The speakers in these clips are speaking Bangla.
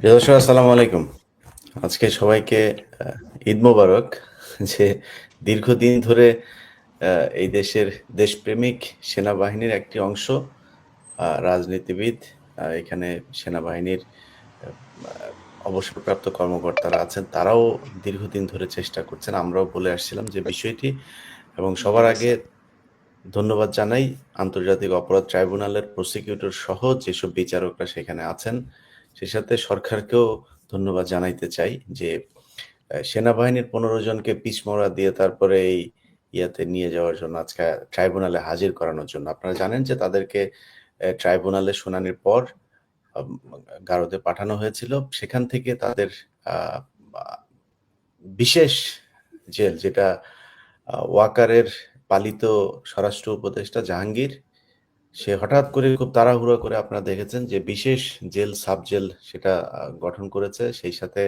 প্রিয় দর্শক, আসসালামু আলাইকুম। আজকে সবাইকে ঈদ মোবারক। যে দীর্ঘদিন ধরে এই দেশের দেশপ্রেমিক সেনাবাহিনীর একটি অংশ, রাজনীতিবিদ, এখানে সেনাবাহিনীর আ আ অবসরপ্রাপ্ত কর্মকর্তারা আছেন। তারাও দীর্ঘদিন ধরে চেষ্টা করছেন। আমরাও বলে আসছিলাম যে বিষয়টি, এবং জি সবার আগে স্যার। ধন্যবাদ জানাই আন্তর্জাতিক অপরাধ ট্রাইব্যুনালের প্রসিকিউটর সহ যেসব বিচারকরা সেখানে আছেন। সেই সাথে সরকারকেও ধন্যবাদ জানাইতে চাই যে সেনাবাহিনীর ১৫ জনকে পিছমরা দিয়ে তারপরে এই ইয়াতে নিয়ে যাওয়ার জন্য, আজকে ট্রাইব্যুনালে হাজির করানোর জন্য। আপনারা জানেন যে তাদেরকে ট্রাইব্যুনালে শুনানির পর আম গারদে পাঠানো হয়েছিল। সেখান থেকে তাদের আ আ বিশেষ জেল, যেটা ওয়াকারের পালিত স্বরাষ্ট্র উপদেষ্টা জাহাঙ্গীর, সে হঠাৎ করে খুব তাড়াহুড়ো করে, আপনারা দেখেছেন যে বিশেষ জেল, সাব জেল সেটা গঠন করেছে। সেই সাথে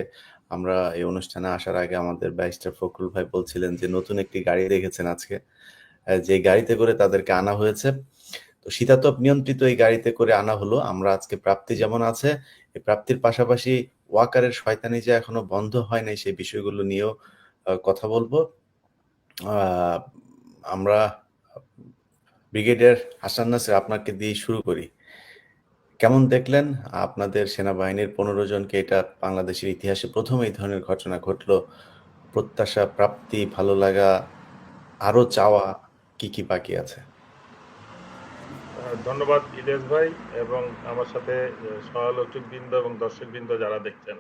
আমরা এই অনুষ্ঠানে আসার আগে আমাদের ব্যারিস্টার ফখরুল ভাই বলছিলেন যে নতুন একটি গাড়ি দেখেছেন আজকে। যে গাড়িতে করে তাদেরকে আনা হয়েছে। তো শীতাতপ নিয়ন্ত্রিত এই গাড়িতে করে আনা হলো। আমরা আজকে প্রাপ্তি যেমন আছে, এই প্রাপ্তির পাশাপাশি ওয়াকারের শয়তানি যে এখনো বন্ধ হয় নাই, সেই বিষয়গুলো নিয়েও কথা বলব। আ আমরা ব্রিগেডিয়ার হাসান নাসির, আপনাকে দিয়ে শুরু করি। কেমন দেখলেন আপনাদের সেনাবাহিনীর ১৫ জনকে? এটা বাংলাদেশের ইতিহাসে ১ম এই ধরনের ঘটনা ঘটলো। প্রত্যাশা, প্রাপ্তি, ভালো লাগা, আরো চাওয়া কি বাকি আছে? ধন্যবাদ ইলিয়াস ভাই এবং আমার সাথে সহালোচকবৃন্দ এবং দর্শকবৃন্দ যারা দেখছেন।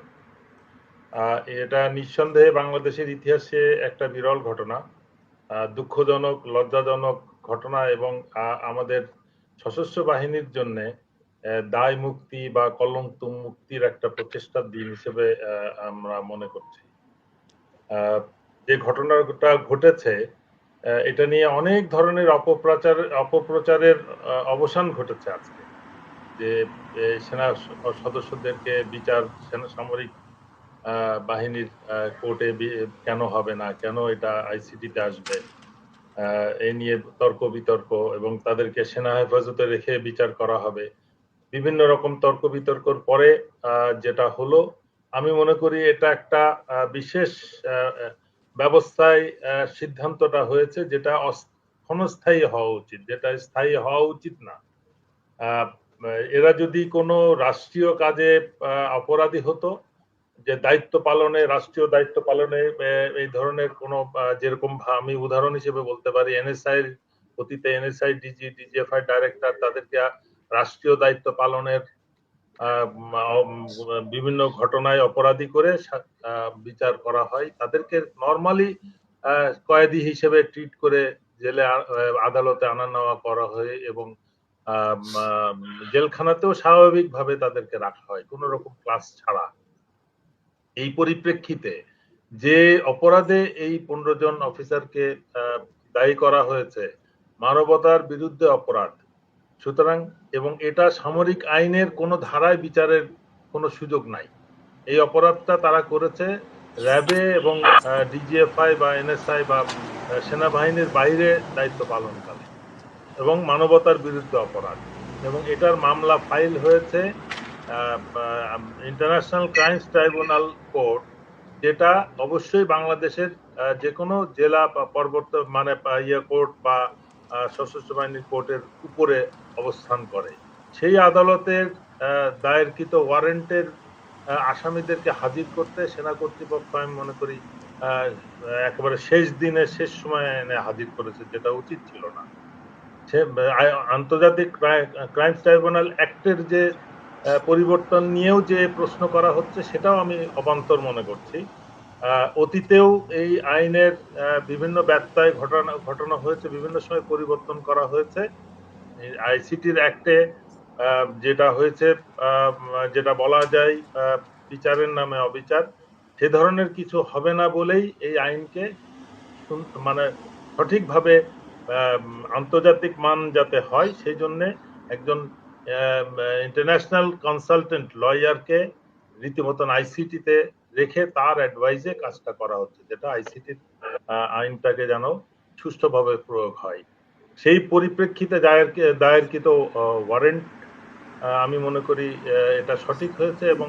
এটা নিঃসন্দেহে বাংলাদেশের ইতিহাসে একটা বিরল ঘটনা, দুঃখজনক, লজ্জাজনক ঘটনা এবং আমাদের সশস্ত্র বাহিনীর জন্যে দায় মুক্তি বা কলঙ্ক মুক্তির একটা প্রচেষ্টার দিন হিসেবে আমরা মনে করছি। যে ঘটনাটা ঘটেছে, এটা নিয়ে অনেক ধরনের অপপ্রচারের অবসান ঘটেছে আজকে। যে সেনা সদস্যদেরকে বিচার সামরিক বাহিনীর কোর্টে কেন হবে না, কেন এটা আইসিটিতে আসবে, এ নিয়ে তর্ক বিতর্ক, এবং তাদেরকে সেনা হেফাজতে রেখে বিচার করা হবে। বিভিন্ন রকম তর্ক বিতর্কর পরে যেটা হলো, আমি মনে করি এটা একটা বিশেষ ব্যবস্থায় সিদ্ধান্তটা হয়েছে, যেটা ক্ষণস্থায়ী হওয়া উচিত, যেটা স্থায়ী হওয়া উচিত না। এরা যদি কোনো রাষ্ট্রীয় কাজে অপরাধী হতো, যে দায়িত্ব পালনে, রাষ্ট্রীয় দায়িত্ব পালনে এই ধরনের কোনো, যেরকম আমি উদাহরণ হিসেবে বলতে পারি এনএসআই এর অতীতে এনএসআই ডিজি, ডিজিএফআই ডাইরেক্টর, তাদেরকে রাষ্ট্রীয় দায়িত্ব পালনের বিভিন্ন ঘটনায় অপরাধী করে বিচার করা হয়। তাদেরকে নরমালি কয়েদি হিসেবে ট্রিট করে জেলে, আদালতে আনা নেওয়া করা হয় এবং জেলখানাতেও স্বাভাবিকভাবে তাদেরকে রাখা হয় কোনো রকম ক্লাস ছাড়া। এই পরিপ্রেক্ষিতে যে অপরাধে এই 15 জন অফিসারকে দায়ী করা হয়েছে, মানবতার বিরুদ্ধে অপরাধ, সুতরাং, এবং এটা সামরিক আইনের কোনো ধারায় বিচারের কোনো সুযোগ নাই। এই অপরাধটা তারা করেছে র্যাবে এবং ডিজিএফআই বা এনএসআই বা সেনাবাহিনীর বাইরে দায়িত্ব পালনকালে, এবং মানবতার বিরুদ্ধে অপরাধ, এবং এটার মামলা ফাইল হয়েছে ইন্টারন্যাশনাল ক্রাইমস ট্রাইব্যুনাল কোর্ট, যেটা অবশ্যই বাংলাদেশের যে কোনো জেলা বা পর্বত মানে কোর্ট বা সশস্ত্র বাহিনীর কোর্টের উপরে অবস্থান করে। সেই আদালতের দায়েরকৃত ওয়ারেন্টের আসামিদেরকে হাজির করতে সেনা কর্তৃপক্ষ, আমি মনে করি, একেবারে শেষ দিনে, শেষ সময়ে এনে হাজির করেছে, যেটা উচিত ছিল না। সে আন্তর্জাতিক ক্রাইমস ট্রাইব্যুনাল অ্যাক্টের যে পরিবর্তন নিয়েও যে প্রশ্ন করা হচ্ছে, সেটাও আমি অবান্তর মনে করছি। অতীতেও এই আইনের বিভিন্ন ব্যত্যয় ঘটনা হয়েছে, বিভিন্ন সময় পরিবর্তন করা হয়েছে। আইসিটির অ্যাক্টে যেটা হয়েছে, যেটা বলা যায় বিচারের নামে অবিচার, সে ধরনের কিছু হবে না বলেই এই আইনকে মানে সঠিকভাবে আন্তর্জাতিক মান যাতে হয়, সেই জন্য একজন ইন্টারন্যাশনাল কনসালটেন্ট লয়ারকে রীতিমতন আইসিটিতে রেখে তার অ্যাডভাইসে কাজটা করা হচ্ছে, যেটা আইসিটির আইনটাকে যেন সুষ্ঠুভাবে প্রয়োগ হয়। সেই পরিপ্রেক্ষিতে দায়েরকৃত ওয়ারেন্ট আমি মনে করি এটা সঠিক হয়েছে এবং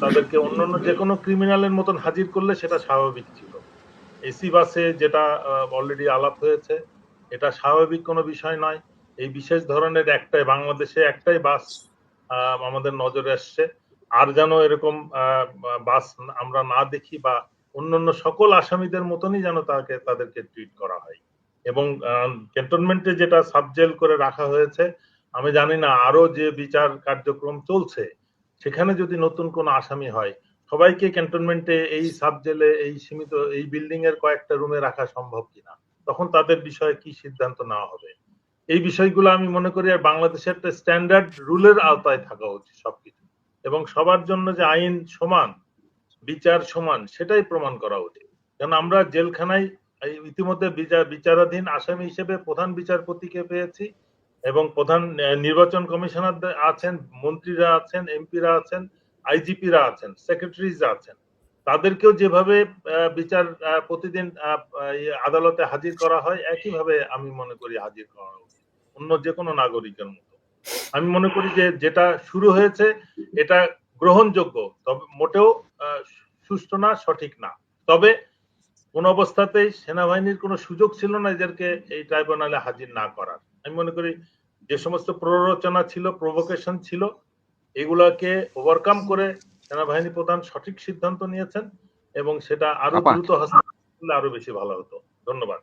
তাদেরকে অন্যান্য যে কোনো ক্রিমিনালের মতন হাজির করলে সেটা স্বাভাবিক ছিল। এসি বাসে যেটা অলরেডি আলাপ হয়েছে, এটা স্বাভাবিক কোনো বিষয় নয়। এই বিশেষ ধরনের বাংলাদেশে একটাই বাস আমাদের নজরে আসছে। আর যেন এরকম বাস আমরা না দেখি বা অন্যান্য সকল আসামিদের মতনই যেন তাদেরকে ট্রিট করা হয়। এবং ক্যান্টনমেন্টে যেটা সাবজেল করে রাখা হয়েছে, আমি জানি না আরো যে বিচার কার্যক্রম চলছে সেখানে যদি নতুন কোনো আসামি হয়, সবাইকে ক্যান্টনমেন্টে এই সাবজেলে এই সীমিত এই বিল্ডিং এর কয়েকটা রুমে রাখা সম্ভব কিনা, তখন তাদের বিষয়ে কি সিদ্ধান্ত নেওয়া হবে, এই বিষয়গুলো আমি মনে করি আর বাংলাদেশের একটা স্ট্যান্ডার্ড রুলের আওতায় থাকা উচিত সবকিছু, এবং সবার জন্য যে আইন সমান, বিচার সমান, সেটাই প্রমাণ করা উচিত। কারণ আমরা জেলখানায় ইতিমধ্যে বিচারাধীন আসামি হিসেবে প্রধান বিচারপতিকে পেয়েছি এবং প্রধান নির্বাচন কমিশনার আছেন, মন্ত্রীরা আছেন, এমপিরা আছেন, আইজিপিরা আছেন, সেক্রেটারিজরা আছেন। তাদেরকেও যেভাবে বিচার প্রতিদিন আদালতে হাজির করা হয়, একইভাবে আমি মনে করি হাজির করা উচিত অন্য যে কোনো নাগরিকের মতো। আমি মনে করি যে যেটা শুরু হয়েছে এটা গ্রহণযোগ্য, তবে মোটেও সুষ্ঠু না, সঠিক না। তবে কোন অবস্থাতেই সেনাবাহিনীর কোনো সুযোগ ছিল না এদেরকে এই ট্রাইব্যুনালে হাজির না করার। আমি মনে করি যে সমস্ত প্ররোচনা ছিল, প্রভোকেশন ছিল, এগুলাকে ওভারকাম করে সেনাবাহিনী প্রধান সঠিক সিদ্ধান্ত নিয়েছেন এবং সেটা আরো দ্রুত হস্তান্তর করলে আরো বেশি ভালো হতো। ধন্যবাদ।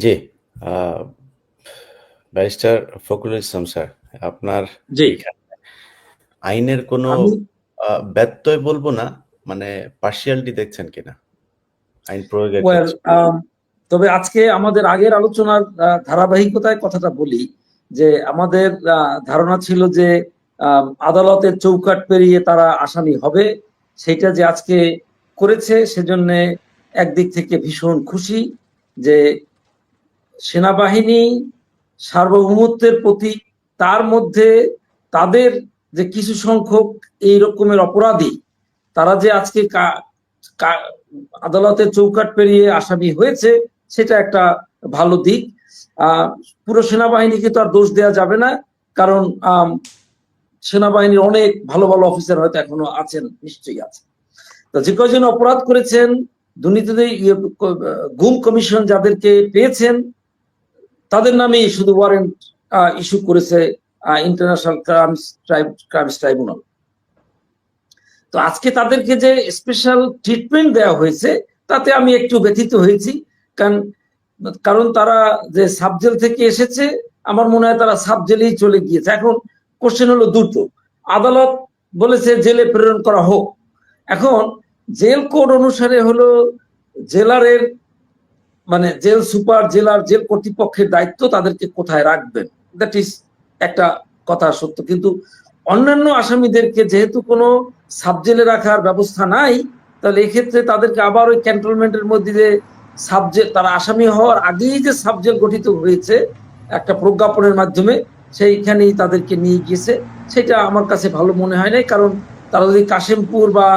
জি, ব্যারিস্টার ফখরুল ইসলাম স্যার, আপনার আইনের কোনো ব্যত্যয় বলবো না, মানে পার্সিয়ালিটি দেখছেন কিনা আইন প্রয়োগের ক্ষেত্রে? তবে আজকে আমাদের আগের আলোচনার ধারাবাহিকতায় কথাটা বলি যে আমাদের ধারণা ছিল যে আদালতের চৌকাঠ পেরিয়ে তারা আসামি হবে, সেটা যে আজকে করেছে সেজন্য একদিক থেকে ভীষণ খুশি যে সেনাবাহিনী সার্বভৌমত্বের প্রতি, তার মধ্যে তাদের যে কিছু সংখ্যক এই রকমের অপরাধী তারা যে আজকে আদালতের চৌকাঠ পেরিয়ে আসামি হয়েছে, সেটা একটা ভালো দিক। পুরো সেনাবাহিনীকে তো আর দোষ দেওয়া যাবে না, কারণ সেনাবাহিনীর অনেক ভালো ভালো অফিসার হয়তো এখনো আছেন, নিশ্চয়ই আছে। তো যে কয়জন অপরাধ করেছেন, দুর্নীতিতে গুম কমিশন যাদেরকে পেয়েছেন তাদের নামে শুধু ওয়ারেন্ট ইস্যু করেছে ইন্টারন্যাশনাল ক্রাইমস ট্রাইব্যুনাল। তো আজকে তাদেরকে যে স্পেশাল ট্রিটমেন্ট দেওয়া হয়েছে তাতে আমি একটু ব্যথিত হয়েছি, কারণ তারা যে সাবজেল থেকে এসেছে, আমার মনে হয় তারা সাবজেলেই চলে গিয়েছে। এখন কোশ্চেন হলো দুটো, আদালত বলেছে জেলে প্রেরণ করা হোক, এখন জেল কোড অনুসারে হলো জেলারের মানে জেল সুপার, জেলার জেল কর্তৃপক্ষের দায়িত্ব তাদেরকে কোথায় রাখবেন, দ্যাট ইজ একটা কথা সত্য। কিন্তু অন্যান্য আসামিদেরকে যেহেতু কোনো সাবজেলে রাখার ব্যবস্থা নাই, তাহলে এক্ষেত্রে তাদেরকে আবার ওই ক্যান্টনমেন্টের মধ্যে যে সাবজেল, তারা আসামি হওয়ার আগেই যে সাবজেল গঠিত হয়েছে একটা প্রজ্ঞাপনের মাধ্যমে, সেইখানেই তাদেরকে নিয়ে গিয়েছে। সেটা আমার কাছে ভালো মনে হয় নাই, কারণ তারা যদি কাশিমপুর বা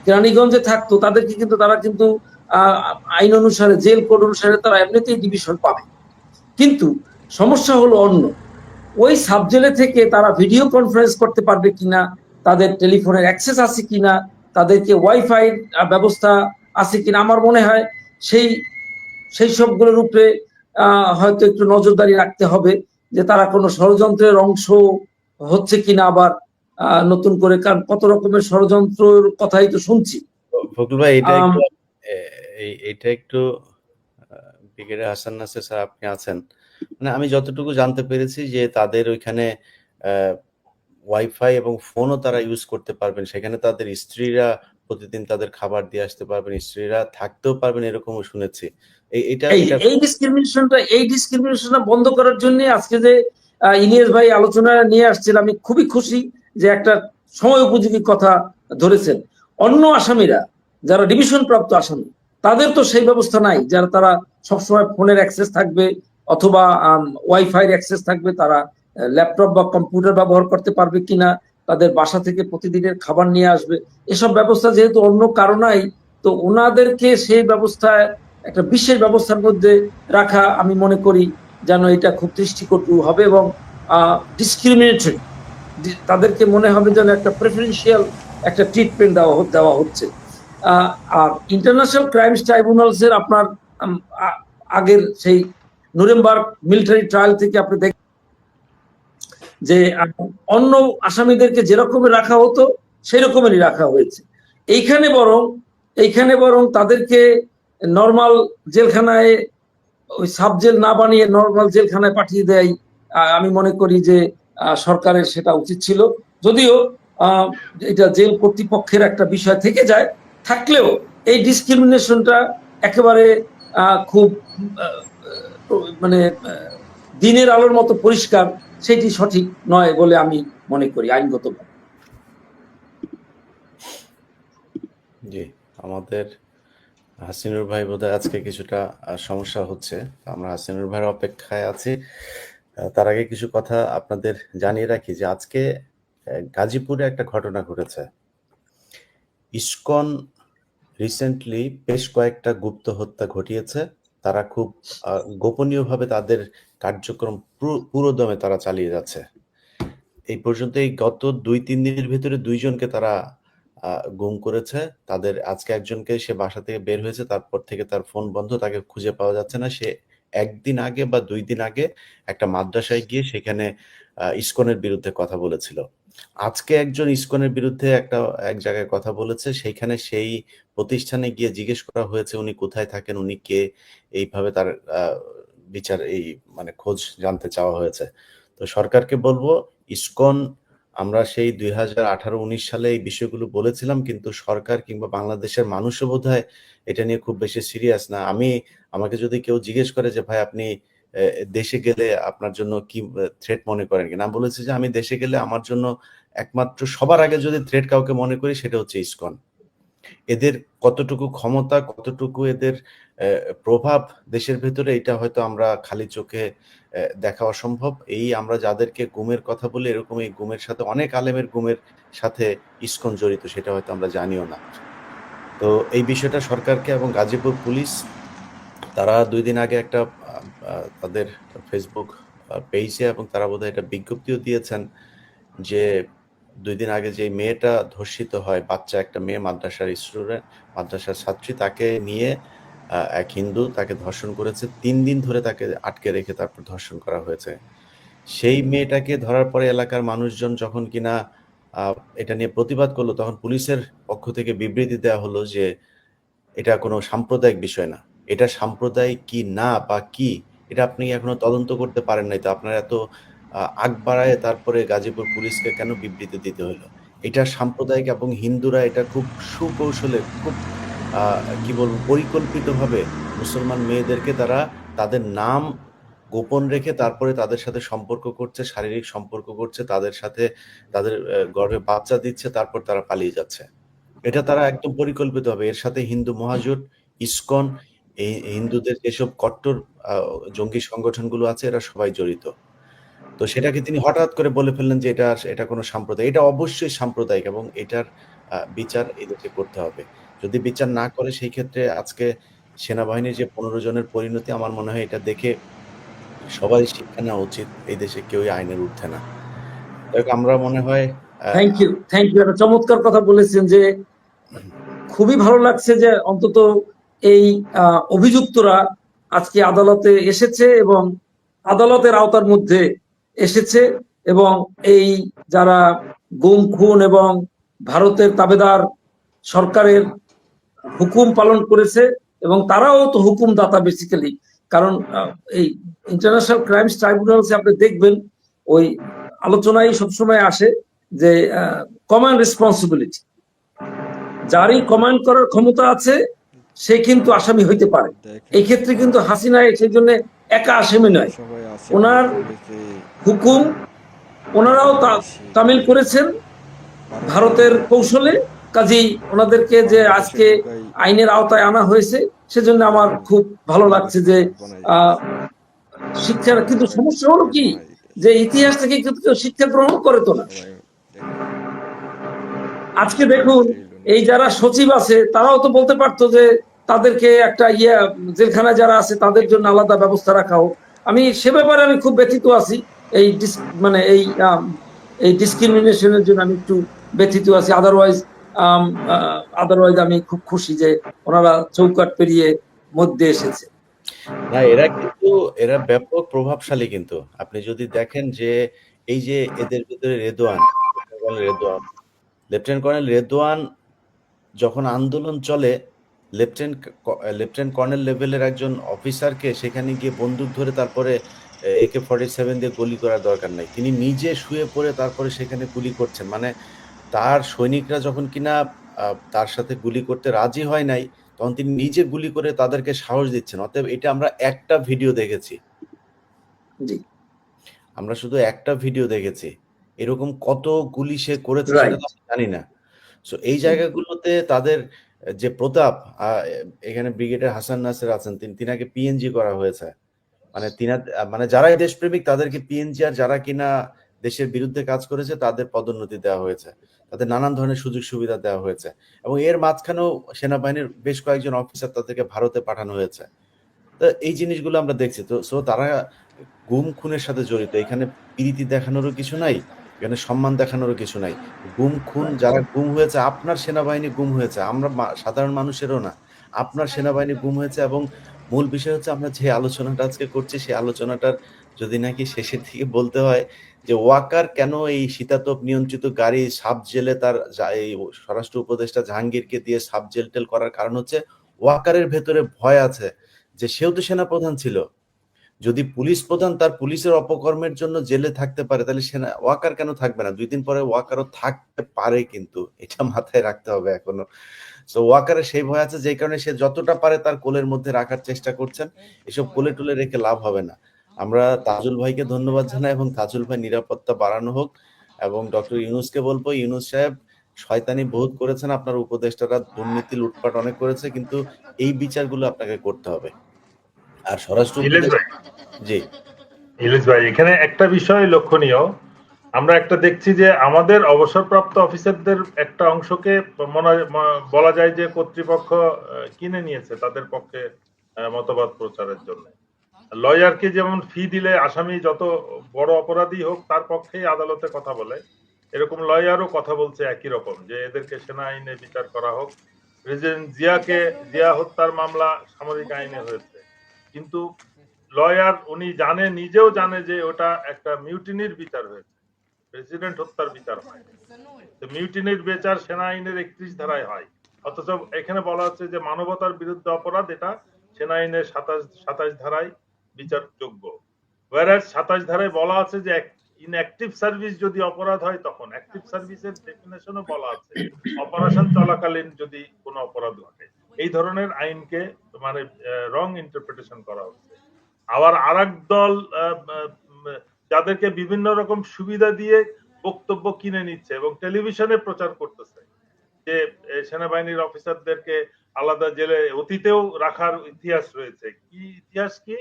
কেরানীগঞ্জে থাকতো তাদেরকে কিন্তু তারা কিন্তু আইন অনুসারে, জেল কোড অনুসারে তারা এমনিতেই ডিভিশন পাবে। কিন্তু সমস্যা হলো অন্য, ওই সাবজেলে থেকে তারা ভিডিও কনফারেন্স করতে পারবে কিনা, তাদের টেলিফোনের অ্যাক্সেস আছে কিনা, তাদেরকে ওয়াইফাই ব্যবস্থা আছে কিনা, আমার মনে হয় সেই সবগুলোর উপরে হয়তো একটু নজরদারি রাখতে হবে যে তারা কোনো ষড়যন্ত্রের অংশ হচ্ছে কিনা আবার নতুন করে, কারণ কত রকমের ষড়যন্ত্রের কথাই তো শুনছি। ফখরুল ভাই, এটা একটু ব্রিগেডিয়ার হাসান নাসির স্যার আপনি আছেন, মানে আমি যতটুকু জানতে পেরেছি যে তাদের ওইখানে ওয়াইফাই এবং ফোনও তারা ইউজ করতে পারবেন, সেখানে তাদের স্ত্রীরা প্রতিদিন তাদের খাবার দিয়ে আসতে পারবেন, স্ত্রীরা থাকতেও পারবেন, এরকমও শুনেছি। এই ডিসক্রিমিনেশনটা বন্ধ করার জন্য আজকে যে ইলিয়াস ভাই আলোচনা নিয়ে আসছেন, আমি খুবই খুশি যে একটা সময় উপযোগী কথা ধরেছেন। অন্য আসামিরা যারা ডিভিশন প্রাপ্ত আসামি, তাদের তো সেই ব্যবস্থা নাই, যারা তারা সবসময় ফোনের অ্যাক্সেস থাকবে অথবা ওয়াইফাই অ্যাক্সেস থাকবে, তারা ল্যাপটপ বা কম্পিউটার ব্যবহার করতে পারবে কিনা, তাদের বাসা থেকে প্রতিদিনের খাবার নিয়ে আসবে, এসব ব্যবস্থা যেহেতু অন্য কারো নাই, তো ওনাদেরকে সেই ব্যবস্থায় একটা বিশেষ ব্যবস্থার মধ্যে রাখা আমি মনে করি যেন এটা খুব দৃষ্টিকটু হবে এবং ডিসক্রিমিনেটরি, তাদেরকে মনে হবে যেন একটা প্রেফারেন্সিয়াল একটা ট্রিটমেন্ট দেওয়া হচ্ছে। আর ইন্টারন্যাশনাল ক্রাইমস ট্রাইব্যুনালস এর আপনার আগের সেই নুরেমবার্গ মিলিটারি ট্রায়াল থেকে আপনি দেখেন যে অন্য আসামিদেরকে যেরকমে রাখা হতো সেই রকমেরই রাখা হয়েছে। এইখানে বরং তাদেরকে নর্মাল জেলখানায়, ওই সাব জেল না বানিয়ে নর্মাল জেলখানায় পাঠিয়ে দেয়। আমি মনে করি যে সরকারের সেটা উচিত ছিল, যদিও এটা জেল কর্তৃপক্ষের একটা বিষয় থেকে যায়, থাকলেও এই ডিসক্রিমিনেশনটা একেবারে খুব মানে দিনের আলোর মতো পরিষ্কার, সেটি সঠিক নয় বলে আমি মনে করি আইনগতভাবে। জি, আমাদের হাসিনুর ভাই বোধহয় আজকে কিছুটা সমস্যা হচ্ছে, আমরা হাসিনুর ভাইয়ের অপেক্ষায় আছি। তার আগে কিছু কথা আপনাদের জানিয়ে রাখি যে আজকে গাজীপুরে একটা ঘটনা ঘটেছে। ইসকন রিসেন্টলি বেশ কয়েকটা গুপ্ত হত্যা ঘটিয়েছে। তারা খুব গোপনীয়ভাবে তাদের কার্যক্রম পুরোদমে তারা চালিয়ে যাচ্ছে। এই পর্যন্ত এই গত 2-3 দিনের ভিতরে 2 জনকে তারা গুম করেছে। তাদের আজকে একজনকে, সে বাসা থেকে বের হয়েছে, তারপর থেকে তার ফোন বন্ধ, তাকে খুঁজে পাওয়া যাচ্ছে না। সে 1 দিন আগে বা 2 দিন আগে একটা মাদ্রাসায় গিয়ে সেখানে ইসকনের বিরুদ্ধে কথা বলেছিল। আজকে একজন ইসকনের বিরুদ্ধে এক জায়গায় কথা বলেছে, সেইখানে সেই প্রতিষ্ঠানে গিয়ে জিজ্ঞেস করা হয়েছে উনি কোথায় থাকেন, উনি কে, এইভাবে তার বিচার, এই মানে খোঁজ জানতে চাওয়া হয়েছে। তো সরকারকে বলবো, ইসকন, আমরা সেই 2018-19 সালে এই বিষয়গুলো বলেছিলাম, কিন্তু সরকার কিংবা বাংলাদেশের মানুষও বোধহয় এটা নিয়ে খুব বেশি সিরিয়াস না। আমাকে যদি কেউ জিজ্ঞেস করে যে ভাই আপনি দেশে গেলে আপনার জন্য কি থ্রেট মনে করেন কিনা, আমি বলেছি যে আমি দেশে গেলে আমার জন্য একমাত্র সবার আগে যদি থ্রেট কাউকে মনে করি সেটা হচ্ছে ইসকন। এদের কতটুকু ক্ষমতা, কতটুকু এদের প্রভাব দেশের ভেতরে, এটা হয়তো আমরা খালি চোখে দেখা অসম্ভব। এই আমরা যাদেরকে গুমের কথা বলি, এরকম এই গুমের সাথে অনেক আলেমের গুমের সাথে ইসকন জড়িত, সেটা হয়তো আমরা জানিও না। তো এই বিষয়টা সরকারকে এবং গাজীপুর পুলিশ, তারা 2 দিন আগে একটা তাদের ফেসবুক পেজে, এবং তারা বোধহয় এটা বিজ্ঞপ্তিও দিয়েছেন যে 2 দিন আগে যে মেয়েটা ধর্ষিত হয়, বাচ্চা একটা মেয়ে, মাদ্রাসার স্টুডেন্ট, মাদ্রাসার ছাত্রী, তাকে নিয়ে এক হিন্দু তাকে ধর্ষণ করেছে। 3 দিন ধরে তাকে আটকে রেখে তারপর ধর্ষণ করা হয়েছে। সেই মেয়েটাকে ধরার পরে এলাকার মানুষজন যখন কিনা এটা নিয়ে প্রতিবাদ করলো, তখন পুলিশের পক্ষ থেকে বিবৃতি দেওয়া হলো যে এটা কোনো সাম্প্রদায়িক বিষয় না। এটা সাম্প্রদায়িক কি না বা কি, এটা আপনি এখনো তদন্ত করতে পারেন নাই, তো আপনার এত আগ বাড়ায় তারপরে গাজীপুর পুলিশকে কেন বিবৃতি দিতে হলো? এটা সাম্প্রদায়িক, এবং হিন্দুরা এটা খুব সুকৌশলে, খুব কি বলবো, পরিকল্পিতভাবে মুসলমান মেয়েদেরকে তারা তাদের নাম গোপন রেখে তারপরে তাদের সাথে সম্পর্ক করছে, শারীরিক সম্পর্ক করছে, তাদের সাথে তাদের গর্ভে বাচ্চা দিচ্ছে, তারপর তারা পালিয়ে যাচ্ছে। এটা তারা একদম পরিকল্পিতভাবে, এর সাথে হিন্দু মহাজোট, ইসকন, এই হিন্দুদের যেসব কট্টর জঙ্গি সংগঠনগুলো আছে, এরা সবাই জড়িত। তো সেটাকে তিনি হঠাৎ করে বলে ফেললেন যে এটা কোনো সাম্প্রদায়িক। এটা অবশ্যই সাম্প্রদায়িক, এবং এটার বিচার এদেরকে করতে হবে। যদি বিচার না করে, সেই ক্ষেত্রে আজকে সেনাবাহিনীর যে 15 জনের পরিণতি, আমার মনে হয় এটা দেখে সবাই শিক্ষা নেওয়া উচিত। এই দেশে কেউই আইনের ঊর্ধ্বে না। আমরা মনে হয় থ্যাংক ইউ একটা চমৎকার কথা বলেছেন, যে খুবই ভালো লাগছে যে অন্তত এই অভিযুক্তরা আজকে আদালতে এসেছে এবং আদালতের আওতার মধ্যে এসেছে, এবং এই যারা গুম খুন এবং ভারতের তাবেদার সরকারের হুকুম পালন করেছে, এবং তারাও তো হুকুমদাতা বেসিক্যালি, কারণ এই ইন্টারন্যাশনাল ক্রাইমস ট্রাইব্যুনালসে আপনি দেখবেন ওই আলোচনায় সবসময় আসে যে কমন রেসপন্সিবিলিটি, যারই কমান্ড করার ক্ষমতা আছে সে কিন্তু আসামি হইতে পারে। এই ক্ষেত্রে কিন্তু হাসিনা সেই জন্য একা আসামি নয়, ওনার হুকুম ওনারাও তামিল করেছেন ভারতের কৌশলে। কাজেই ওনাদেরকে যে আজকে আইনের আওতায় আনা হয়েছে, সেজন্য আমার খুব ভালো লাগছে যে শিক্ষার, কিন্তু সমস্যা হলো কি যে ইতিহাস থেকে কিন্তু কেউ শিক্ষা গ্রহণ করে তো না। আজকে দেখুন, এই যারা সচিব আছে তারাও তো বলতে পারতো যে তাদেরকে একটা জেলখানায় যারা আছে তাদের জন্য আলাদা ব্যবস্থা রাখা হোক, আমি সে ব্যাপারে আমি খুব ব্যথিত আছি। এই মানে এই ডিসক্রিমিনেশনের জন্য আমি একটু ব্যথিত আছি। আদারওয়াইজ আমি খুব খুশি যে ওনারা চৌকাট পেরিয়ে মধ্যে এসেছে। না, এরা ব্যাপক প্রভাবশালী কিন্তু। আপনি যদি দেখেন যে এই যে এদের ভিতরে লেফটেন্যান্ট কর্নেল রেদওয়ান যখন আন্দোলন চলে, লেফটেন্যান্ট কর্নেল লেভেলের একজন অফিসারকে সেখানে গিয়ে বন্দুক ধরে তারপরে AK-47 দিয়ে গুলি করার দরকার নাই। তিনি নিজে শুয়ে পড়ে তারপরে সেখানে গুলি করছেন। মানে তার সৈনিকরা যখন কিনা তার সাথে গুলি করতে রাজি হয় নাই, তখন তিনি নিজে গুলি করে তাদেরকে সাহস দিচ্ছেন। অতএব এটা আমরা একটা ভিডিও দেখেছি। জি, আমরা শুধু একটা ভিডিও দেখেছি। এরকম কত গুলি সে করেছে সেটা রাইট। তো আমরা জানি না। সো এই জায়গাগুলোতে তাদের যে প্রতাপ, এখানে ব্রিগেডিয়ার হাসান নাসের আছেন, তিনাকে পিএনজি করা হয়েছে। মানে মানে যারাই দেশপ্রেমিক তাদেরকে পিএনজি, আর যারা কিনা দেশের বিরুদ্ধে কাজ করেছে তাদের পদোন্নতি দেওয়া হয়েছে, তাদের নানান ধরনের সুযোগ সুবিধা দেওয়া হয়েছে। এবং এর মাঝখানেও সেনাবাহিনীর বেশ কয়েকজন অফিসার তাদেরকে ভারতে পাঠানো হয়েছে। তো এই জিনিসগুলো আমরা দেখছি। তো সো তারা গুম খুনের সাথে জড়িত। এখানে প্রীতি দেখানোরও কিছু নাই, এখানে সম্মান দেখানোরও কিছু নাই। গুম খুন, যারা গুম হয়েছে, আপনার সেনাবাহিনী গুম হয়েছে, আমরা সাধারণ মানুষেরও না, আপনার সেনাবাহিনী গুম হয়েছে। এবং মূল বিষয় হচ্ছে আমরা যে আলোচনাটা আজকে করছি, সেই আলোচনাটার যদি নাকি শেষের দিকে বলতে হয় যে ওয়াকার কেন এই শীতাতপ নিয়ন্ত্রিত গাড়ি সাব জেলে এই স্বরাষ্ট্র উপদেষ্টা জাহাঙ্গীরকে দিয়ে সাব জেল টেল করার কারণ হচ্ছে ওয়াকারের ভেতরে ভয় আছে যে সেও তো সেনাপ্রধান ছিল। যদি পুলিশ প্রধান তার পুলিশের অপকর্মের জন্য জেলে থাকতে পারে, তাহলে ওয়াকার কেন থাকবে না? 2 দিন পরে ওয়াকারও থাকতে পারে, কিন্তু এটা মাথায় রাখতে হবে এখনো। সো ওয়াকারের সেই ভয় আছে, যেই কারণে সে যতটা পারে তার কোলের মধ্যে রাখার চেষ্টা করছেন। এসব কোলে টোলে রেখে লাভ হবে না। আমরা তাজুল ভাইকে ধন্যবাদ জানাই এবং তাজুল ভাই নিরাপত্তা বাড়ানো হোক। এবং ডক্টর ইউনূসকে বলবো, ইউনূস সাহেব শয়তানি বহুত করেছেন, আপনার উপদেষ্টারা দুর্নীতি লুটপাট অনেক করেছে, কিন্তু এই বিচারগুলো আপনাকে করতে হবে। আর স্বরাষ্ট্র ইলিশ উপদেষ্টা, ভাই, জি ইলিশ ভাই, এখানে একটা বিষয় লক্ষণীয়। আমরা একটা দেখছি যে আমাদের অবসরপ্রাপ্ত অফিসারদের একটা অংশকে বলা যায় যে কর্তৃপক্ষ কিনে নিয়েছে তাদের পক্ষে মতবাদ প্রচারের জন্য। লয়ারকে যেমন ফি দিলে আসামি যত বড় অপরাধী হোক তার পক্ষেই আদালতে কথা বলে, এরকম লয়ারও কথা বলছে একই রকম, যে এদেরকে সেনা আইনে বিচার করা হোক। প্রেসিডেন্ট জিয়া হত্যার মামলা সামরিক আইনে হয়েছে, কিন্তু লয়ার উনি নিজেও জানে যে ওটা একটা মিউটিনির বিচার হয়েছে, প্রেসিডেন্ট হত্যার বিচার হয়। তো মিউটিনির বিচার সেনা আইনের 31 ধারায় হয়, অথচ এখানে বলা হচ্ছে যে মানবতার বিরুদ্ধে অপরাধ, এটা সেনা আইনের 27 ধারায় বিচারযোগ্য। ওয়ারাস 27 ধারায় বলা আছে যে ইনঅ্যাক্টিভ সার্ভিস যদি অপরাধ হয়, তখন অ্যাক্টিভ সার্ভিসের ডেফিনেশনও বলা আছে, অপারেশন চলাকালীন যদি কোনো অপরাধ ঘটে। এই ধরনের আইনকে মানে রং ইন্টারপ্রিটেশন করা হচ্ছে। আবার আরেক দল যাদেরকে বিভিন্ন রকম সুবিধা দিয়ে বক্তব্য কিনে নিচ্ছে এবং টেলিভিশনে প্রচার করতেছে যে সেনাবাহিনীর অফিসারদেরকে আলাদা জেলে অতীতেও রাখার ইতিহাস রয়েছে। কি ইতিহাস? কি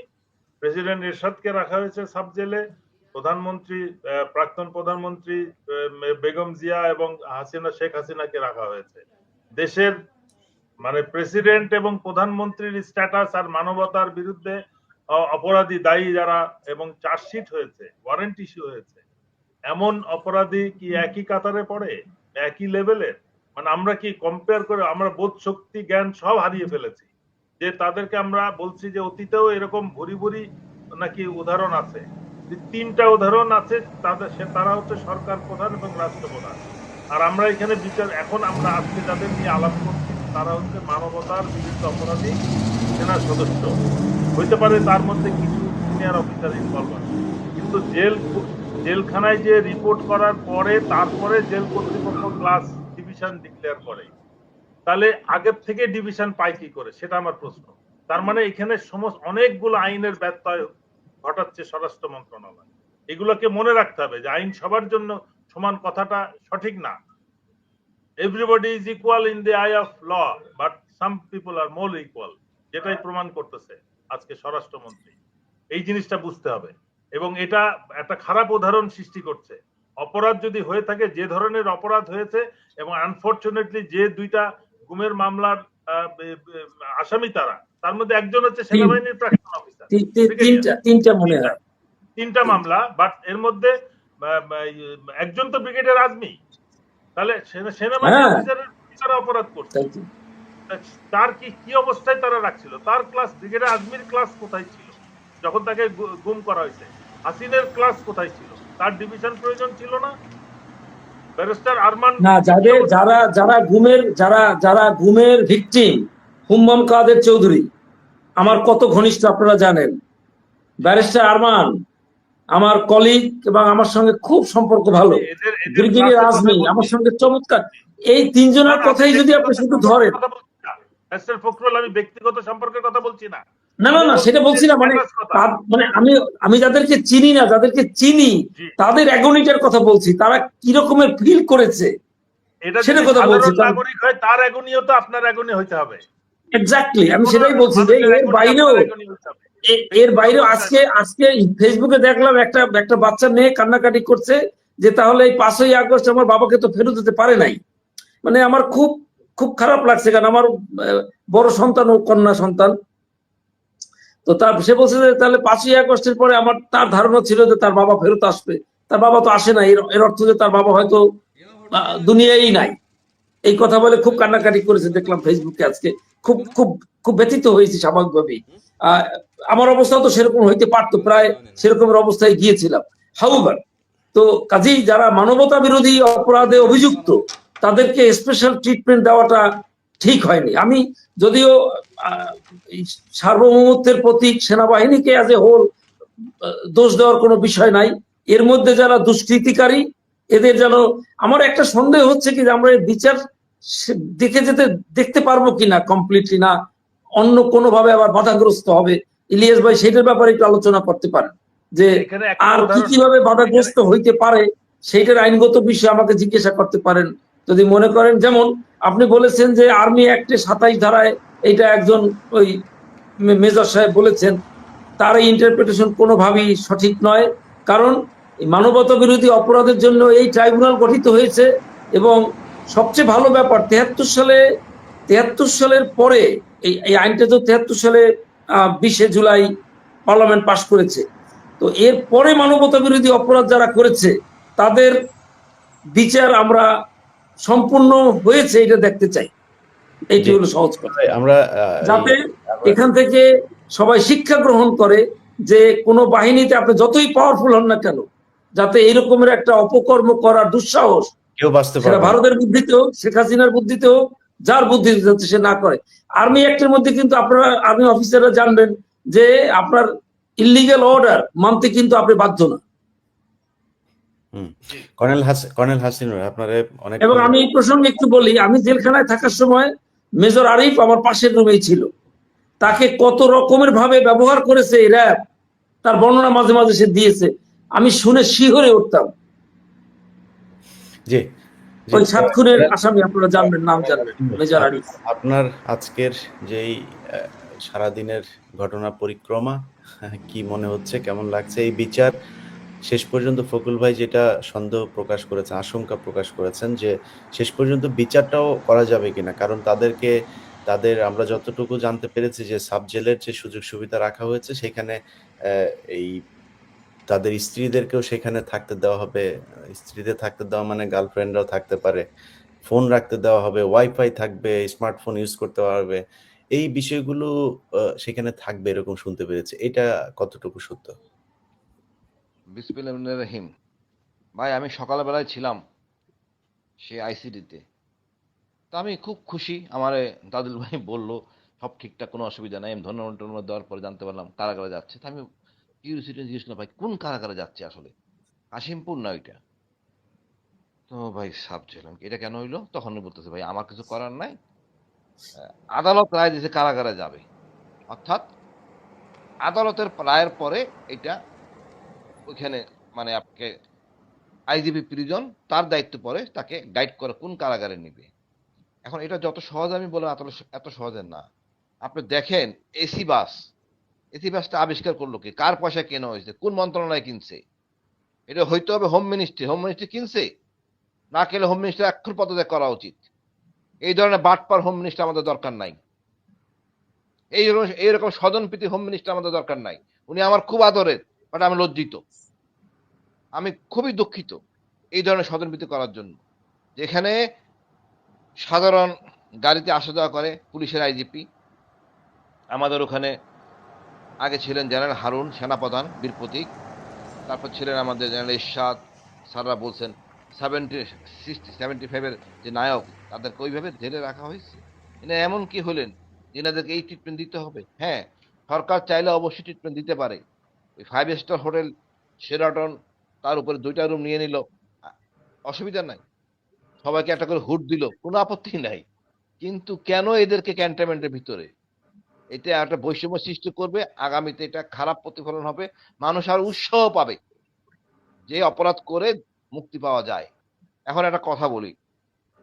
প্রেসিডেন্ট এরশাদকে রাখা হয়েছে সাব জেলে, প্রধানমন্ত্রী প্রাক্তন প্রধানমন্ত্রী বেগম জিয়া এবং শেখ হাসিনাকে রাখা হয়েছে। দেশের মানে প্রেসিডেন্ট এবং প্রধানমন্ত্রীর স্ট্যাটাস আর মানবতার বিরুদ্ধে অপরাধী দায়ী যারা এবং চার্জশিট হয়েছে, ওয়ারেন্ট ইস্যু হয়েছে, এমন অপরাধী কি একই কাতারে পড়ে, একই লেভেলের? মানে আমরা কি কম্পেয়ার করে আমরা বোধ শক্তি জ্ঞান সব হারিয়ে ফেলেছি, যে তাদেরকে আমরা বলছি যে অতীতেও এরকম ভুরি ভুরি নাকি উদাহরণ আছে। 3টা উদাহরণ আছে, তারা হচ্ছে সরকার প্রধান এবং রাষ্ট্রপ্রধান। আর আমরা এখানে বিচার, এখন আমরা আজকে যাদের নিয়ে আলাপ করছি তারা হচ্ছে মানবতার বিরুদ্ধে অপরাধী সেনা সদস্য। হইতে পারে তার মধ্যে কিছু সিনিয়র অফিসার ইনভলভ আছে, কিন্তু জেলখানায় যে রিপোর্ট করার পরে তারপরে জেল কর্তৃপক্ষ ক্লাস ডিভিশন ডিক্লেয়ার করে, তাহলে আগের থেকে ডিভিশন পায় কি করে, সেটা আমার প্রশ্ন। তার মানে এখানে অনেকগুলো আইনের ব্যত্যয় ঘটাচ্ছে স্বরাষ্ট্র মন্ত্রণালয়। এগুলোকে মনে রাখতে হবে যে আইন সবার জন্য সমান কথাটা সঠিক না। Everybody is equal in the eye of law, but some people are more equal, যেটাই প্রমাণ করতেছে আজকে স্বরাষ্ট্রমন্ত্রী। এই জিনিসটা বুঝতে হবে। এবং এটা একটা খারাপ উদাহরণ সৃষ্টি করছে। অপরাধ যদি হয়ে থাকে, যে ধরনের অপরাধ হয়েছে, এবং আনফরচুনেটলি যে 2টা গুমের মামলার আসামি তারা, তার মধ্যে একজন হচ্ছে সেনাবাহিনীর প্রাক্তন অফিসার, তিনটা মনে হয়, তিনটা মামলা। বাট এর মধ্যে একজন তো ব্রিগেডিয়ার আজমি, তাহলে সেনাবাহিনী হ্যাঁ অফিসারের তারা অপরাধ করছে, তাই তো। তার কি অবস্থায় তারা রাখছিল? তার ক্লাস, ব্রিগেডিয়ার আজমির ক্লাস কোথায় ছিল যখন তাকে গুম করা হয়েছে? হাসিনের ক্লাস কোথায় ছিল? তার ডিভিশন প্রয়োজন ছিল না? ব্যারিস্টার আরমান না, যারা গুমের ভিকটিম, হুম্মাম কাদের চৌধুরী আমার কত ঘনিষ্ঠ আপনারা জানেন। ব্যারিস্টার আরমান আমার কলিগ এবং আমার সঙ্গে খুব সম্পর্ক ভালো। ব্রিগেডিয়ার আজমি আমার সঙ্গে চমৎকার। এই তিনজনের কথাই যদি আপনি শুধু ধরেন, ফখরুল, আমি ব্যক্তিগত সম্পর্কের কথা বলছি না। না না না, সেটা বলছি না, মানে আমি যাদেরকে চিনি না, যাদেরকে চিনি তাদের অ্যাগনিটার কথা বলছি, তারা কি রকমের ফিল করেছে সেটা কথা বলছি। নাগরিক হয় তার অ্যাগনিও তো আপনার অ্যাগনি হইতে হবে। এক্স্যাক্টলি, আমি সেটাই বলছি যে এর বাইরেও আজকে ফেসবুকে দেখলাম একটা বাচ্চা মেয়ে কান্নাকাটি করছে যে তাহলে এই 5ই আগস্ট আমার বাবাকে তো ফেরত দিতে পারে নাই। মানে আমার খুব খুব খারাপ লাগছে, কারণ আমার বড় সন্তান ও কন্যা সন্তান। তো সে বলছে যে তাহলে 5ই আগস্টের পরে তার ধারণা ছিল যে তার বাবা ফেরত আসবে, তার বাবা তো আসে না, এর অর্থ যে তার বাবা হয়তো দুনিয়ায় নাই। এই কথা বলে খুব কান্নাকাটি করেছে দেখলাম ফেসবুকে আজকে। খুব খুব খুব ব্যথিত হয়েছি স্বাভাবিকভাবেই। আমার অবস্থা তো সেরকম হইতে পারতো, প্রায় সেরকমের অবস্থায় গিয়েছিলাম। হাউবার, তো কাজেই যারা মানবতা বিরোধী অপরাধে অভিযুক্ত তাদেরকে স্পেশাল ট্রিটমেন্ট দেওয়াটা ঠিক হয়নি। আমি যদিও সার্বভৌমত্বের প্রতীক সেনাবাহিনীকে অ্যাজ এ হোল দোষ দেওয়ার কোনো বিষয় নাই, এর মধ্যে যারা দুষ্কৃতিকারী এদের যেন, আমার একটা সন্দেহ হচ্ছে কি যে আমরা এই বিচার দেখতে পারবো কিনা কমপ্লিটলি, না অন্য কোনো ভাবে আবার বাধাগ্রস্ত হবে। ইলিয়াস ভাই সেটার ব্যাপারে একটু আলোচনা করতে পারেন যে আর কিভাবে বাধাগ্রস্ত হইতে পারে, সেইটার আইনগত বিষয় আমাকে জিজ্ঞাসা করতে পারেন যদি মনে করেন। যেমন আপনি বলেছেন যে আর্মি অ্যাক্টে 27 ধারায় এইটা একজন ওই মেজর সাহেব বলেছেন, তার এই ইন্টারপ্রিটেশন কোনোভাবেই সঠিক নয়। কারণ মানবতা বিরোধী অপরাধের জন্য এই ট্রাইব্যুনাল গঠিত হয়েছে এবং সবচেয়ে ভালো ব্যাপার 73 সালের পরে এই আইনটা তো 73 সালে 20 জুলাই পার্লামেন্ট পাশ করেছে। তো এর পরে মানবতা বিরোধী অপরাধ যারা করেছে তাদের বিচার আমরা সম্পূর্ণ হয়েছে এটা দেখতে চাই। এইটি হলো সহজ কথা, আমরা যাতে এখান থেকে সবাই শিক্ষা গ্রহণ করে যে কোনো বাহিনীতে আপনি যতই পাওয়ারফুল হন না কেন, যাতে এইরকমের একটা অপকর্ম করার দুঃসাহস কেউ বাঁচতে পারে সেটা ভারতের বুদ্ধিতে হোক, শেখ হাসিনার বুদ্ধিতে হোক, যার বুদ্ধিতে যাতে সে না করে। আর্মি অ্যাক্টের মধ্যে কিন্তু আপনারা আর্মি অফিসাররা জানবেন যে আপনার ইলিগাল অর্ডার মানতে কিন্তু আপনি বাধ্য না। কর্নেল হাসিনুর আপনারে অনেক। এবং আমি এই প্রসঙ্গে একটু বলি, আমি জেলখানায় থাকার সময় মেজর আরিফ আমার পাশের রুমেই ছিল। তাকে কত রকমের ভাবে ব্যবহার করেছে র্যাব, তার বর্ণনা মাঝে মাঝে সে দিয়েছে, আমি শুনে শিহরে উঠতাম। জি, ওই 7 খুনের আসামি, আপনারা জানবেন, নাম জানবেন, মেজর আরিফ। আপনার আজকের যেই সারাদিনের ঘটনা পরিক্রমা কি মনে হচ্ছে, কেমন লাগছে? এই বিচার শেষ পর্যন্ত ফখরুল ভাই যেটা সন্দেহ প্রকাশ করেছেন, আশঙ্কা প্রকাশ করেছেন যে শেষ পর্যন্ত বিচারটাও করা যাবে কিনা, কারণ তাদের আমরা যতটুকু জানতে পেরেছি যে সাব জেলের যে সুযোগ সুবিধা রাখা হয়েছে সেখানে এই তাদের স্ত্রীদেরকেও সেখানে থাকতে দেওয়া হবে। স্ত্রীদের থাকতে দেওয়া মানে গার্লফ্রেন্ডরাও থাকতে পারে, ফোন রাখতে দেওয়া হবে, ওয়াইফাই থাকবে, স্মার্টফোন ইউজ করতে পারবে, এই বিষয়গুলো সেখানে থাকবে এরকম শুনতে পেরেছি। এটা কতটুকু সত্য? বিসমিল্লাহির রহিম। ভাই আমি সকালবেলায় ছিলাম সে আইসিডিতে, তো আমি খুব খুশি। আমার দাদুল ভাই বললো সব ঠিকঠাক, কোনো অসুবিধা নাই। আমি ধন্যবাদ দেওয়ার পরে জানতে পারলাম কারাগারে যাচ্ছে। তো আমি কিউরিওসিটি জিজ্ঞেস করলাম, ভাই কোন কারাগারে যাচ্ছে আসলে? কাশিমপুর না ওইটা? তো ভাই সাব জেল। এটা কেন হইলো? তখন বলতেছে, ভাই আমার কিছু করার নাই, আদালত রায় দিয়েছে কারাগারে যাবে। অর্থাৎ আদালতের রায়ের পরে এটা ওইখানে মানে আপনাকে আইজিপি প্রিজন তার দায়িত্ব পড়ে তাকে গাইড করে কোন কারাগারে নিবে। এখন এটা যত সহজ আমি বললাম এত সহজের না। আপনি দেখেন এসি বাসটা আবিষ্কার করলো কি, কার পয়সা কেনা হয়েছে, কোন মন্ত্রণালয় কিনছে? এটা হইতে হবে হোম মিনিস্ট্রি কিনছে, না কেলে হোম মিনিস্টার এক্ষুন পদত্যাগ করা উচিত। এই ধরনের বাটপার হোম মিনিস্টার আমাদের দরকার নাই। এইরকম স্বজনপ্রীতি হোম মিনিস্টার আমাদের দরকার নাই। উনি আমার খুব আদরের, বাট আমি লজ্জিত, আমি খুবই দুঃখিত এই ধরনের স্বজনপ্রীতি করার জন্য, যেখানে সাধারণ গাড়িতে আসা যাওয়া করে পুলিশের আইজিপি। আমাদের ওখানে আগে ছিলেন জেনারেল হারুন, সেনাপ্রধান বীর প্রতীক, তারপর ছিলেন আমাদের জেনারেল ইরশাদ, স্যাররা বলছেন 75-এর যে নায়ক, তাদেরকে ওইভাবে জেলে রাখা হয়েছে। এমন কি হলেন এনাদেরকে এই ট্রিটমেন্ট দিতে হবে? হ্যাঁ, সরকার চাইলে অবশ্যই ট্রিটমেন্ট দিতে পারে। ওই 5 স্টার হোটেল শেরাটন, তার উপরে 2টা রুম নিয়ে নিল, অসুবিধা নাই। সবাইকে একটা করে হুড দিল, কোনো আপত্তি নাই। কিন্তু কেন এদেরকে ক্যান্টনমেন্টের ভিতরে? এটা একটা বৈষম্য সৃষ্টি করবে, আগামীতে এটা খারাপ প্রতিফলন হবে, মানুষ আর উৎসাহ পাবে যে অপরাধ করে মুক্তি পাওয়া যায়। এখন একটা কথা বলি,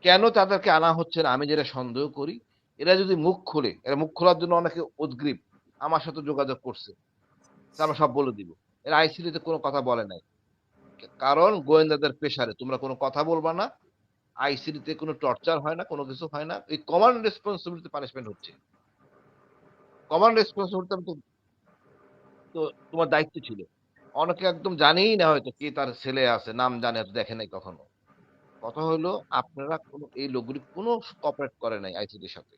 কেন তাদেরকে আনা হচ্ছে না? আমি যেটা সন্দেহ করি, এরা যদি মুখ খোলে, এরা মুখ খোলার জন্য অনেকে উদগ্রীব, আমার সাথে যোগাযোগ করছে, আমরা সব বলে দিব। এরা আইসিডিতে কোনো কথা বলে নাই, কারণ গোয়েন্দাদের প্রেসারে তোমরা কোনো কথা বলবা না, আইসিডিতে কোনো টর্চার হয় না, কোনো কিছু হয় না, এই কমন রেসপন্সিবিলিটি পানিশমেন্ট হচ্ছে। কমন রেসপন্সিবিলিটি তো তোমার দায়িত্ব ছিল। অনেকে একদম জানেই না হয়তো কে তার ছেলে আছে, নাম জানে, দেখে নাই কখনো। কথা হলো আপনারা কোনো এই লোকগুলি কোনো কোঅপারেট করে নাই আইসিডির সাথে।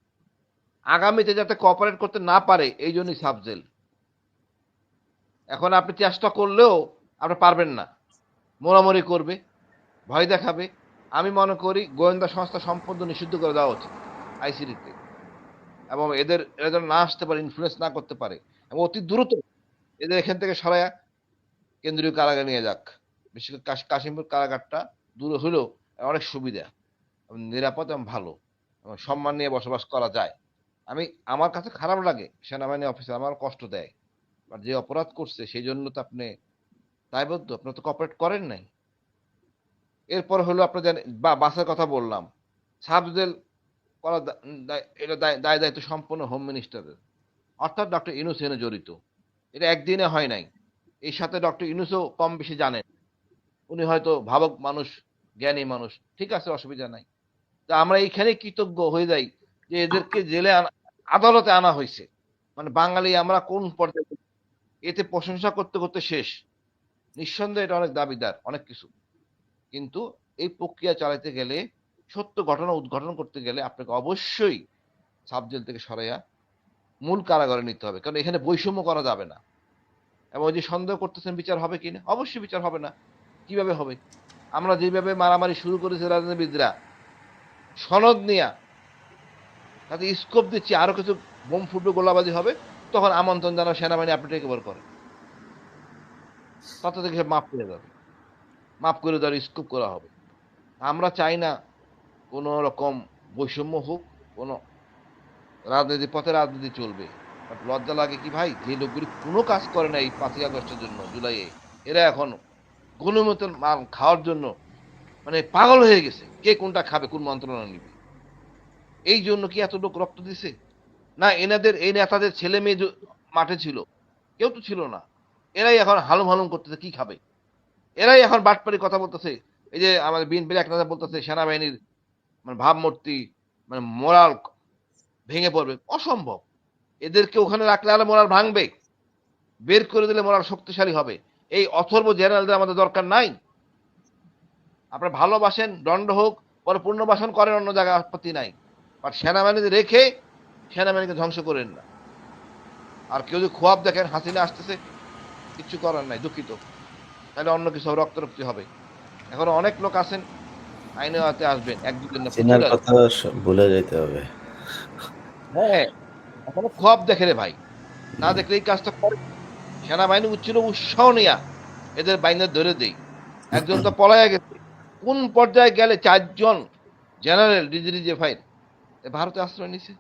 আগামীতে যাতে কোঅপারেট করতে না পারে এই জন্যই সাবজেল। এখন আপনি চেষ্টা করলেও আপনি পারবেন না, মোড়ামুড়ি করবে, ভয় দেখাবে। আমি মনে করি গোয়েন্দা সংস্থা সম্পূর্ণ নিষিদ্ধ করে দেওয়া উচিত আইসিডিতে, এবং এরা যেন না আসতে পারে, ইনফ্লুয়েন্স না করতে পারে, এবং অতি দ্রুত এদের এখান থেকে সরাইয়া কেন্দ্রীয় কারাগারে নিয়ে যাক। বিশেষ করে কাশিমপুর কারাগারটা দূরে হলেও অনেক সুবিধা, নিরাপদ এবং ভালো, এবং সম্মান নিয়ে বসবাস করা যায়। আমার কাছে খারাপ লাগে সেনাবাহিনী অফিসার আমার কষ্ট দেয়, আর যে অপরাধ করছে সেই জন্য তো আপনি দায়বদ্ধ, আপনার তো কোঅপারেট করেন নাই। এরপর হলো আপনার বাসের কথা বললাম, সাবজেল করা এটা দায়িত্ব সম্পূর্ণ হোম মিনিস্টারের, অর্থাৎ ডক্টর ইউনূস এখানে জড়িত। এটা একদিনে হয় নাই, এর সাথে ডক্টর ইউনূসও কম বেশি জানেন। উনি হয়তো ভাবক মানুষ, জ্ঞানী মানুষ, ঠিক আছে, অসুবিধা নাই। তা আমরা এইখানে কৃতজ্ঞ হয়ে যাই যে এদেরকে জেলে আদালতে আনা হয়েছে। মানে বাঙালি আমরা কোন পর্যায়ে, এতে প্রশংসা করতে করতে শেষ। নিঃসন্দেহে এটা অনেক দাবিদার, অনেক কিছু, কিন্তু এই প্রক্রিয়া চালাতে গেলে, সত্য ঘটনা উদ্ঘাটন করতে গেলে আপনাকে অবশ্যই সাবজেল থেকে সরাইয়া মূল কারাগারে নিতে হবে, কারণ এখানে বৈষম্য করা যাবে না। এবং ওই যে সন্দেহ করতেছেন বিচার হবে কিনা, অবশ্যই বিচার হবে না। কিভাবে হবে? আমরা যেভাবে মারামারি শুরু করেছি রাজনীতিবিদরা সনদ নিয়া, তাতে স্কোপ দিচ্ছি আরো কিছু বোম ফুটবে, গোলাবাজি হবে, তখন আমন্ত্রণ জানা সেনাবাহিনী আপনি টেক ওভার করে, তাতে থেকে মাফ করে যাবে, মাফ করে দেওয়ার স্কোপ করা হবে। আমরা চাই না কোনো রকম বৈষম্য হোক, কোনো পথে রাজনীতি চলবে। বাট লজ্জা লাগে কি ভাই, যে লোকগুলি কোনো কাজ করে না এই 5ই আগস্টের জন্য, জুলাইয়ে, এরা এখন গণমতের মাল খাওয়ার জন্য মানে পাগল হয়ে গেছে, কে কোনটা খাবে, কোন মন্ত্রণালয় নিবে। এই জন্য কি এত লোক রক্ত দিছে? না, এই নেতাদের ছেলে মেয়ে মাঠে ছিল? কেউ তো ছিল না। এরাই এখন হালুম হালুম করতেছে, কি খাবে? এরাই এখন বাটপাড়ি কথা বলতেছে। এই যে আমাদের বিএনপির এক নেতা বলতেছে সেনাবাহিনীর মানে ভাবমূর্তি, মানে মোরাল ভেঙে পড়বে। অসম্ভব। এদেরকে ওখানে রাখলে আরো মোরাল ভাঙবে, বের করে দিলে মোরাল শক্তিশালী হবে। এই অথর্ব জেনারেলদের আমাদের দরকার নাই। আপনারা ভালোবাসেন, দণ্ড হোক, পরে পুনর্বাসন করেন, অন্য জায়গায় আপত্তি নাই, বাট সেনাবাহিনীতে রেখে সেনাবাহিনীকে ধ্বংস করেন না। আর কেউ যদি খোয়াব দেখেন হাসিনা আসতেছে, কিচ্ছু করার নাই, দুঃখিত, তাহলে অন্য কিছু রক্তারক্তি হবে। এখন অনেক লোক আছেন আইনে হাতে আসবেন, এক দুদিন না, চেনার কথা ভুলে যেতে হবে। হ্যাঁ, এখনো খোয়াব দেখে রে ভাই, না দেখলে এই কাজটা করে। সেনাবাহিনী উচ্ছিল উৎসাহ নিয়া এদের বাইনে ধরে দেই। একজন তো পলাইয়া গেছে, কোন পর্যায়ে গেলে 4জন জেনারেল ডিজিএফআই ভারতে আশ্রয় নিছে।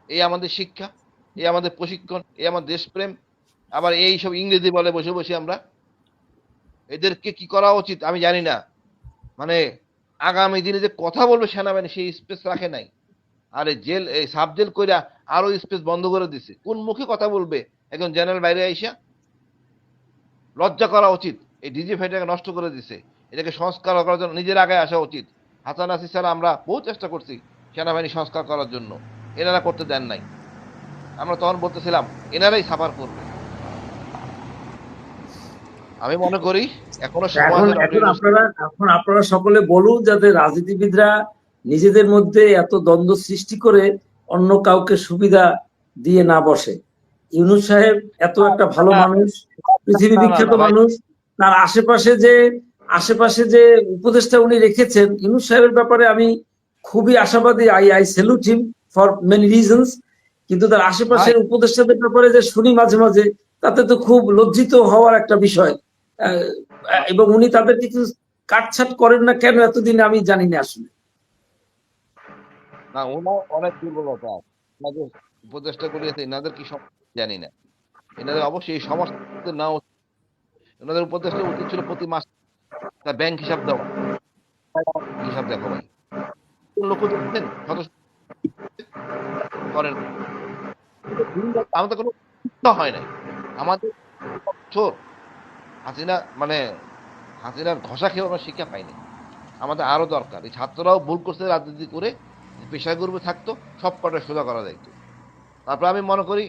এই আমাদের শিক্ষা, এই আমাদের প্রশিক্ষণ, এই আমাদের দেশপ্রেম, আবার এই সব ইংরেজি বলে বসে বসে আমরা। এদেরকে কি করা উচিত আমি জানি না। মানে আগামী দিনে যে কথা বলবে সেনাবাহিনী সেই স্পেস রাখে নাই। আর এই সাবজেল কইরা আরো স্পেস বন্ধ করে দিছে। কোন মুখে কথা বলবে একজন জেনারেল বাইরে আইসা? লজ্জা করা উচিত। এই ডিজিএফআইটাকে নষ্ট করে দিছে। এটাকে সংস্কার করার জন্য নিজের আগে আসা উচিত। হাসান নাসির স্যার আমরা বহু চেষ্টা করছি সেনাবাহিনী সংস্কার করার জন্য, এনারা করতে দেন নাই। আমরা তখন বলতেছিলাম এনারাই সাফার করবে। আমি মনে করি এখনো সময় এখন আছে ডক্টর এখন ইউনূস। আপনারা সকলে বলুন, যাতে রাজনীতিবিদরা নিজেদের মধ্যে এত দ্বন্দ্ব সৃষ্টি করে অন্য কাউকে সুবিধা দিয়ে না বসে। ইউনূস সাহেব এত একটা ভালো মানুষ, পৃথিবী না না বিখ্যাত না ভাই, মানুষ, তার আশেপাশে যে উপদেষ্টা উনি রেখেছেন, ইউনূস সাহেবের ব্যাপারে আমি খুবই আশাবাদী। I salute him for many reasons. কিন্তু তার ভাই আশেপাশের উপদেষ্টাদের ব্যাপারে যে শুনি মাঝে মাঝে, তাতে তো খুব লজ্জিত হওয়ার একটা বিষয়। আহ, এবং উনি তাদের কিছু কাটছাট করেন না কেন এতদিন, আমি জানি না আসলে। না, ওনার অনেক দুর্বলতা আছে। ওনাদের উপদেষ্টা করিয়েছে, এনাদের কি সমস্যা জানি না। এনাদের অবশ্যই এই সমস্যা না, ওনাদের উপদেষ্টা উচিত ছিল প্রতি মাস তার ব্যাংক হিসাব দেওয়া। হিসাব দেখো ভাই, কোন লক্ষ্য দেখছেন সদস্য করেন। আমাদের কোনো শিক্ষা হয় নাই। আমাদের বছর হাসিনা মানে হাসিনার ঘষা খেয়ে আমরা শিক্ষা পাইনি। আমাদের আরো দরকার। এই ছাত্ররাও ভুল করছে রাজনীতি করে, পেশায় গ্রুপে থাকতো, সব কটা সোজা করা যাইতো। তারপরে আমি মনে করি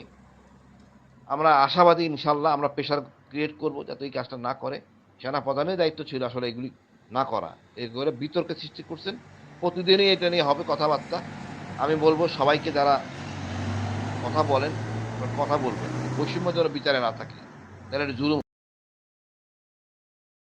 আমরা আশাবাদী, ইনশাল্লাহ আমরা প্রেশার ক্রিয়েট করব যাতে এই কাজটা না করে। সেনা প্রধানের দায়িত্ব ছিল আসলে এগুলি না করা। এই করে বিতর্কের সৃষ্টি করছেন। প্রতিদিনই এটা নিয়ে হবে কথাবার্তা। আমি বলবো সবাইকে, যারা কথা বলেন কথা বলবেন, বৈষম্য যেন বিচারে না থাকে, তাহলে এটা জুলুম।